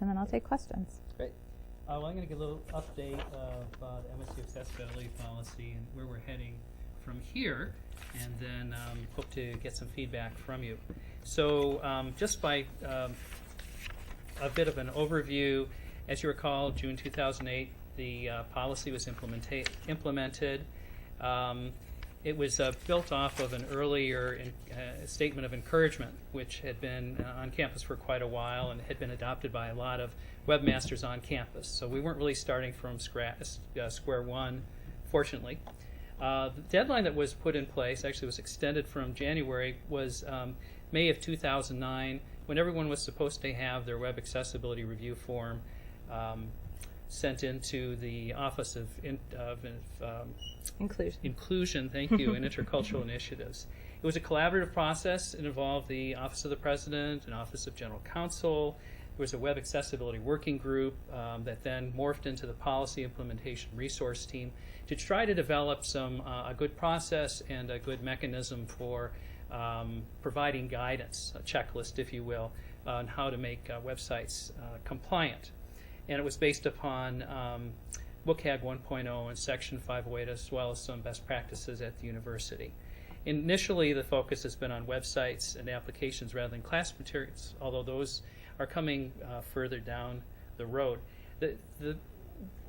and then I'll take questions. Great. Well, I'm going to give a little update about MSU accessibility policy and where we're heading from here, and then hope to get some feedback from you. So just by a bit of an overview, as you recall, June 2008, the policy was implemented. It was built off of an earlier statement of encouragement, which had been on campus for quite a while and had been adopted by a lot of webmasters on campus. So we weren't really starting from square one, fortunately. The deadline that was put in place, actually was extended from January, was May of 2009, when everyone was supposed to have their web accessibility review form sent into the Office of Inclusion, thank you, and Intercultural Initiatives. It was a collaborative process. It involved the Office of the President and Office of General Counsel. There was a web accessibility working group that then morphed into the Policy Implementation Resource Team to try to develop a good process and a good mechanism for providing guidance, a checklist, if you will, on how to make websites compliant. And it was based upon WCAG 1.0 and Section 508, as well as some best practices at the university. Initially, the focus has been on websites and applications rather than class materials, although those are coming further down the road. The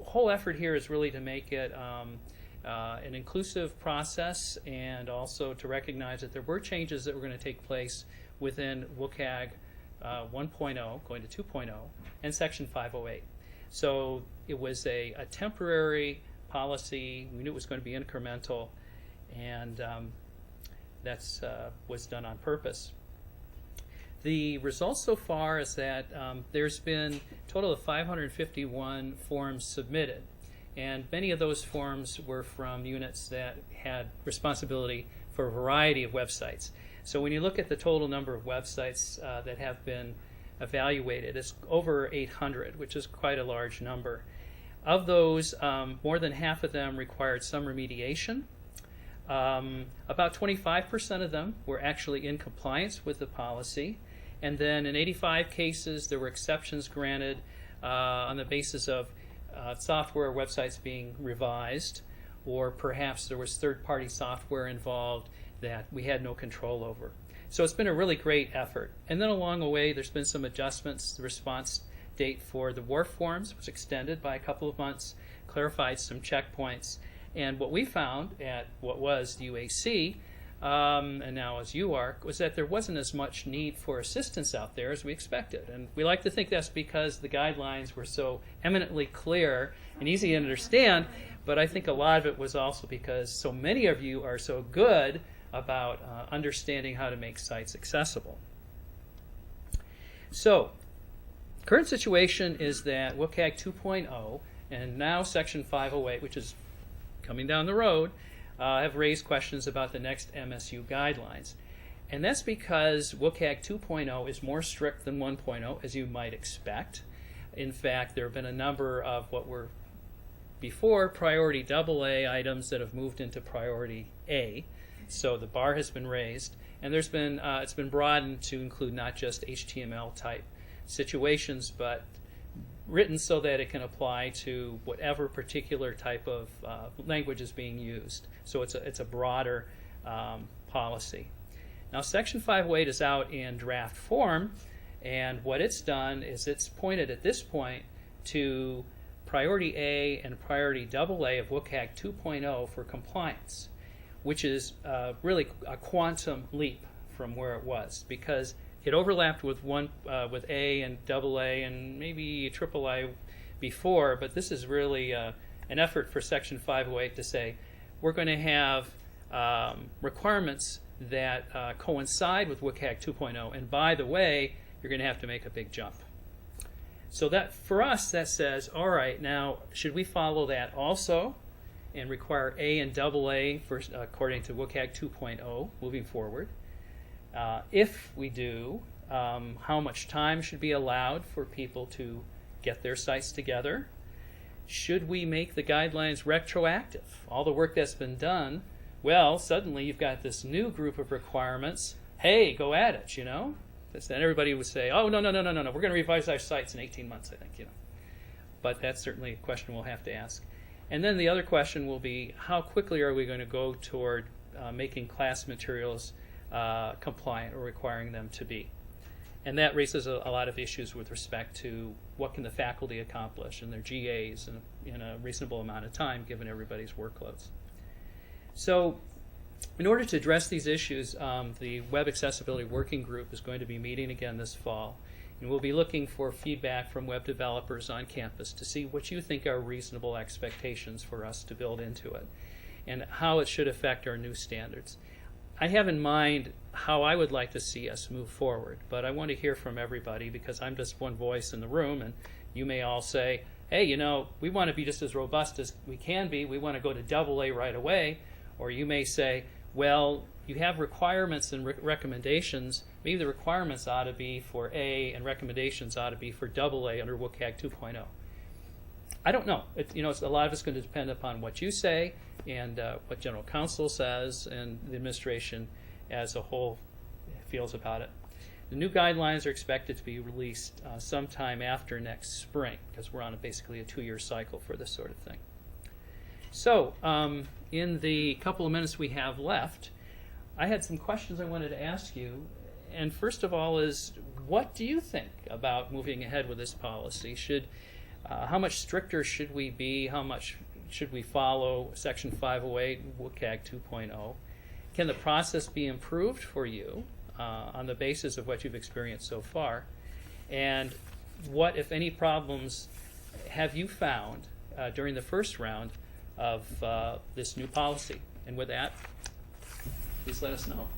whole effort here is really to make it an inclusive process, and also to recognize that there were changes that were going to take place within WCAG 1.0 going to 2.0 and Section 508. So it was a temporary policy. We knew it was going to be incremental, and that's was done on purpose. The results so far is that there's been a total of 551 forms submitted, and many of those forms were from units that had responsibility for a variety of websites. So when you look at the total number of websites that have been evaluated, it's over 800, which is quite a large number. Of those, more than half of them required some remediation. About 25% of them were actually in compliance with the policy. And then in 85 cases, there were exceptions granted on the basis of software websites being revised, or perhaps there was third-party software involved that we had no control over. So it's been a really great effort. And then along the way, there's been some adjustments. The response date for the WARF forms was extended by a couple of months, clarified some checkpoints. And what we found at what was the UAC, and now as UARC, was that there wasn't as much need for assistance out there as we expected. And we like to think that's because the guidelines were so eminently clear and easy to understand, but I think a lot of it was also because so many of you are so good about understanding how to make sites accessible. So, current situation is that WCAG 2.0 and now Section 508, which is coming down the road, have raised questions about the next MSU guidelines. And that's because WCAG 2.0 is more strict than 1.0, as you might expect. In fact, there have been a number of what were before priority AA items that have moved into priority A. So the bar has been raised, and there's been it's been broadened to include not just HTML type situations, but written so that it can apply to whatever particular type of language is being used. So it's a broader policy. Now Section 508 is out in draft form, and what it's done is it's pointed at this point to priority A and priority AA of WCAG 2.0 for compliance, which is really a quantum leap from where it was, because it overlapped with with A and AA and maybe AAA before, but this is really an effort for Section 508 to say we're going to have requirements that coincide with WCAG 2.0, and by the way, you're going to have to make a big jump. So that, for us, that says, all right, now should we follow that also and require A and AA according to WCAG 2.0 moving forward? If we do, how much time should be allowed for people to get their sites together? Should we make the guidelines retroactive? All the work that's been done, well, suddenly you've got this new group of requirements. Hey, go at it, you know? then everybody would say, oh, no, we're going to revise our sites in 18 months, I think, But that's certainly a question we'll have to ask. And then the other question will be, how quickly are we going to go toward making class materials compliant or requiring them to be? And that raises a lot of issues with respect to what can the faculty accomplish in their GAs in a reasonable amount of time, given everybody's workloads. So in order to address these issues, the Web Accessibility Working Group is going to be meeting again this fall. And we'll be looking for feedback from web developers on campus to see what you think are reasonable expectations for us to build into it and how it should affect our new standards. I have in mind how I would like to see us move forward, but I want to hear from everybody because I'm just one voice in the room, and you may all say, hey, we want to be just as robust as we can be. We want to go to AA right away. Or you may say, well, you have requirements and recommendations. Maybe the requirements ought to be for A and recommendations ought to be for AA under WCAG 2.0. I don't know. A lot of it's going to depend upon what you say and what General Counsel says and the administration as a whole feels about it. The new guidelines are expected to be released sometime after next spring because we're on basically a 2-year cycle for this sort of thing. So in the couple of minutes we have left, I had some questions I wanted to ask you. And first of all is, what do you think about moving ahead with this policy? How much stricter should we be? How much should we follow Section 508 WCAG 2.0? Can the process be improved for you on the basis of what you've experienced so far? And what, if any, problems have you found during the first round of this new policy? And with that, please let us know.